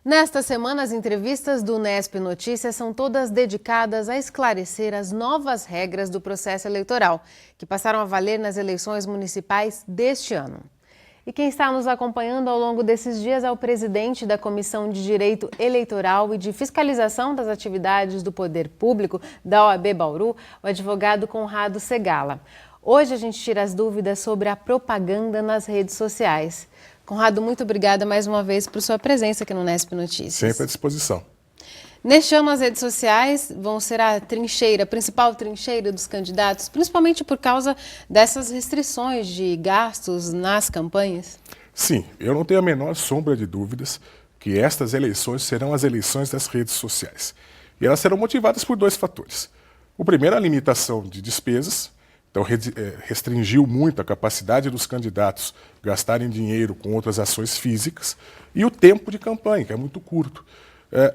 Nesta semana, as entrevistas do Unesp Notícias são todas dedicadas a esclarecer as novas regras do processo eleitoral, que passaram a valer nas eleições municipais deste ano. E quem está nos acompanhando ao longo desses dias é o presidente da Comissão de Direito Eleitoral e de Fiscalização das Atividades do Poder Público da OAB Bauru, o advogado Conrado Segala. Hoje a gente tira as dúvidas sobre a propaganda nas redes sociais. Conrado, muito obrigada mais uma vez por sua presença aqui no Unesp Notícias. Sempre à disposição. Neste ano, as redes sociais vão ser a principal trincheira dos candidatos, principalmente por causa dessas restrições de gastos nas campanhas? Sim, eu não tenho a menor sombra de dúvidas que estas eleições serão as eleições das redes sociais. E elas serão motivadas por dois fatores. O primeiro é a limitação de despesas. Então, restringiu muito a capacidade dos candidatos gastarem dinheiro com outras ações físicas e o tempo de campanha, que é muito curto.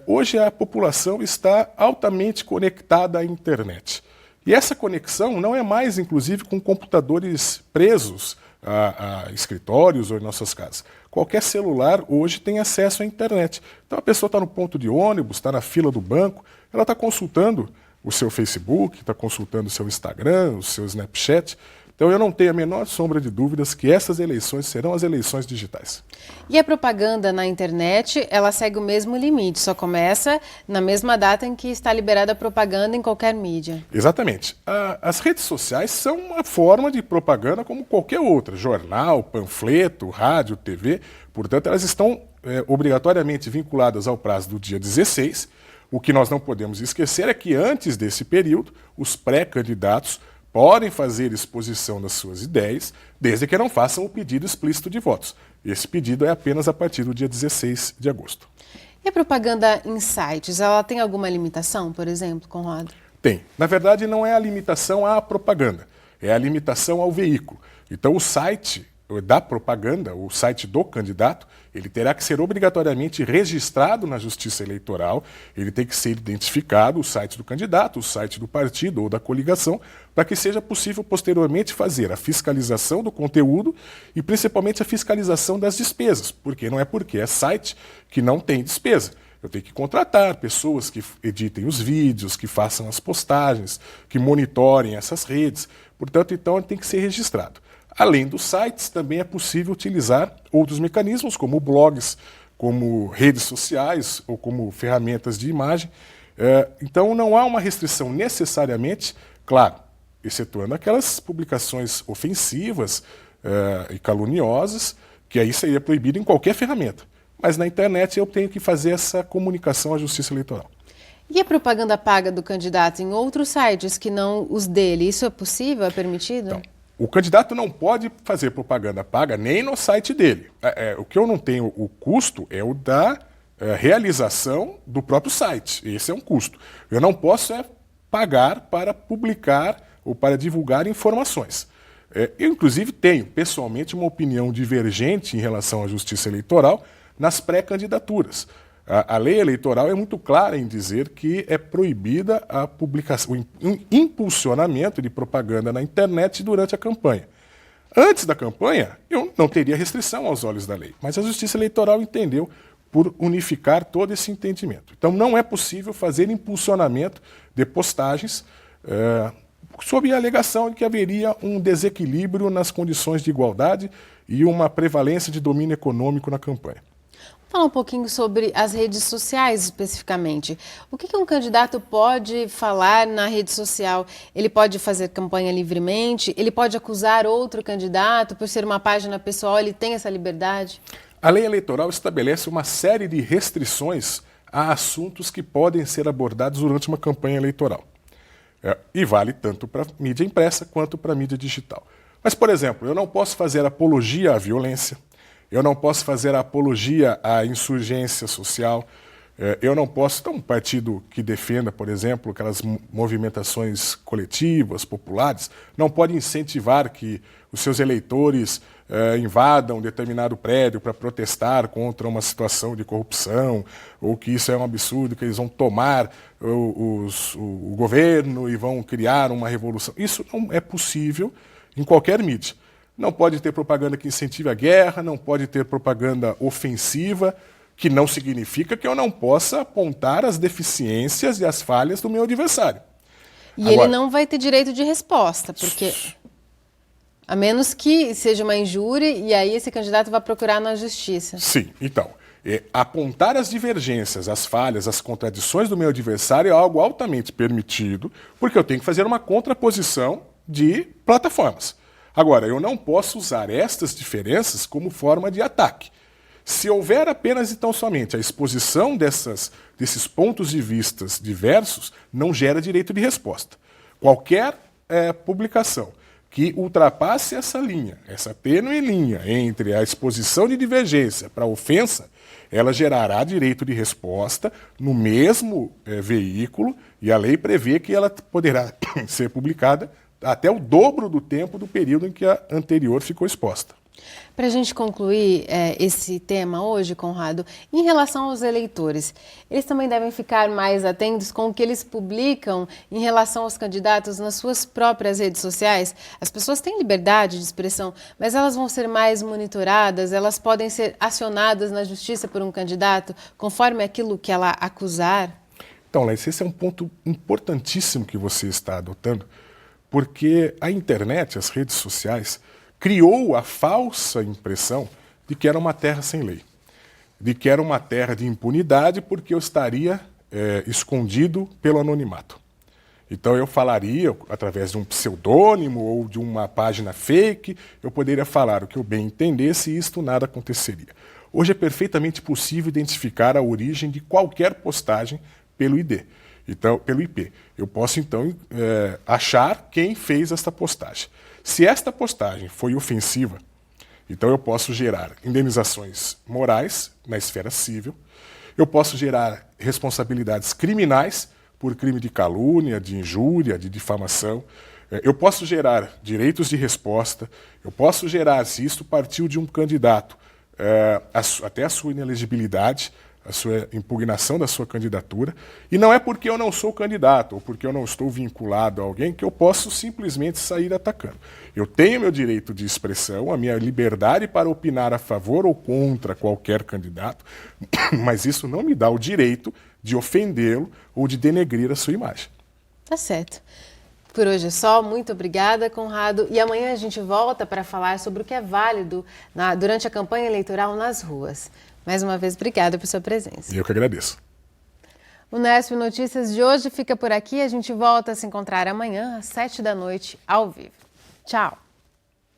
Hoje a população está altamente conectada à internet. E essa conexão não é mais, inclusive, com computadores presos a escritórios ou em nossas casas. Qualquer celular hoje tem acesso à internet. Então a pessoa está no ponto de ônibus, está na fila do banco, ela está consultando o seu Facebook, está consultando o seu Instagram, o seu Snapchat. Então eu não tenho a menor sombra de dúvidas que essas eleições serão as eleições digitais. E a propaganda na internet, ela segue o mesmo limite, só começa na mesma data em que está liberada a propaganda em qualquer mídia. Exatamente. As redes sociais são uma forma de propaganda como qualquer outra, jornal, panfleto, rádio, TV. Portanto, elas estão obrigatoriamente vinculadas ao prazo do dia 16. O que nós não podemos esquecer é que antes desse período, os pré-candidatos podem fazer exposição das suas ideias, desde que não façam o pedido explícito de votos. Esse pedido é apenas a partir do dia 16 de agosto. E a propaganda em sites, ela tem alguma limitação, por exemplo, Conrado? Tem. Na verdade, não é a limitação à propaganda, é a limitação ao veículo. Então, o site da propaganda, o site do candidato, ele terá que ser obrigatoriamente registrado na Justiça Eleitoral, ele tem que ser identificado, o site do candidato, o site do partido ou da coligação, para que seja possível posteriormente fazer a fiscalização do conteúdo e principalmente a fiscalização das despesas, porque não é porque é site que não tem despesa. Eu tenho que contratar pessoas que editem os vídeos, que façam as postagens, que monitorem essas redes, portanto, então, ele tem que ser registrado. Além dos sites, também é possível utilizar outros mecanismos, como blogs, como redes sociais ou como ferramentas de imagem. Então, não há uma restrição necessariamente, claro, excetuando aquelas publicações ofensivas e caluniosas, que aí seria proibido em qualquer ferramenta. Mas na internet eu tenho que fazer essa comunicação à Justiça Eleitoral. E a propaganda paga do candidato em outros sites que não os dele, isso é possível, é permitido? Então, o candidato não pode fazer propaganda paga nem no site dele. O que eu não tenho o custo é o da realização do próprio site. Esse é um custo. Eu não posso pagar para publicar ou para divulgar informações. Eu, inclusive, tenho pessoalmente uma opinião divergente em relação à Justiça Eleitoral nas pré-candidaturas. A lei eleitoral é muito clara em dizer que é proibida a publicação, o impulsionamento de propaganda na internet durante a campanha. Antes da campanha, eu não teria restrição aos olhos da lei, mas a Justiça Eleitoral entendeu por unificar todo esse entendimento. Então, não é possível fazer impulsionamento de postagens sob a alegação de que haveria um desequilíbrio nas condições de igualdade e uma prevalência de domínio econômico na campanha. Falar um pouquinho sobre as redes sociais especificamente. O que um candidato pode falar na rede social? Ele pode fazer campanha livremente? Ele pode acusar outro candidato por ser uma página pessoal? Ele tem essa liberdade? A lei eleitoral estabelece uma série de restrições a assuntos que podem ser abordados durante uma campanha eleitoral. E vale tanto para a mídia impressa quanto para a mídia digital. Mas, por exemplo, eu não posso fazer apologia à violência. Eu não posso fazer apologia à insurgência social. Eu não posso... Então, um partido que defenda, por exemplo, aquelas movimentações coletivas, populares, não pode incentivar que os seus eleitores invadam determinado prédio para protestar contra uma situação de corrupção, ou que isso é um absurdo, que eles vão tomar o governo e vão criar uma revolução. Isso não é possível em qualquer mídia. Não pode ter propaganda que incentive a guerra, não pode ter propaganda ofensiva, que não significa que eu não possa apontar as deficiências e as falhas do meu adversário. E agora, ele não vai ter direito de resposta, porque a menos que seja uma injúria e aí esse candidato vai procurar na justiça. Sim, então, apontar as divergências, as falhas, as contradições do meu adversário é algo altamente permitido, porque eu tenho que fazer uma contraposição de plataformas. Agora, eu não posso usar estas diferenças como forma de ataque. Se houver apenas e tão somente a exposição desses pontos de vistas diversos, não gera direito de resposta. Qualquer publicação que ultrapasse essa linha, essa tênue linha entre a exposição de divergência para a ofensa, ela gerará direito de resposta no mesmo veículo, e a lei prevê que ela poderá ser publicada até o dobro do tempo do período em que a anterior ficou exposta. Para a gente concluir esse tema hoje, Conrado, em relação aos eleitores, eles também devem ficar mais atentos com o que eles publicam em relação aos candidatos nas suas próprias redes sociais? As pessoas têm liberdade de expressão, mas elas vão ser mais monitoradas, elas podem ser acionadas na justiça por um candidato, conforme aquilo que ela acusar? Então, Laís, esse é um ponto importantíssimo que você está adotando, porque a internet, as redes sociais, criou a falsa impressão de que era uma terra sem lei, de que era uma terra de impunidade porque eu estaria escondido pelo anonimato. Então eu falaria, através de um pseudônimo ou de uma página fake, eu poderia falar o que eu bem entendesse e isto nada aconteceria. Hoje é perfeitamente possível identificar a origem de qualquer postagem pelo ID. Então, pelo IP. Eu posso, então, achar quem fez esta postagem. Se esta postagem foi ofensiva, então eu posso gerar indenizações morais na esfera civil, eu posso gerar responsabilidades criminais por crime de calúnia, de injúria, de difamação, eu posso gerar direitos de resposta, eu posso gerar, se isto partiu de um candidato, até a sua inelegibilidade, a sua impugnação da sua candidatura, e não é porque eu não sou candidato ou porque eu não estou vinculado a alguém que eu posso simplesmente sair atacando. Eu tenho meu direito de expressão, a minha liberdade para opinar a favor ou contra qualquer candidato, mas isso não me dá o direito de ofendê-lo ou de denegrir a sua imagem. Tá certo. Por hoje é só. Muito obrigada, Conrado. E amanhã a gente volta para falar sobre o que é válido durante a campanha eleitoral nas ruas. Mais uma vez, obrigada por sua presença. Eu que agradeço. O Nesp Notícias de hoje fica por aqui. A gente volta a se encontrar amanhã às 7 da noite, ao vivo. Tchau!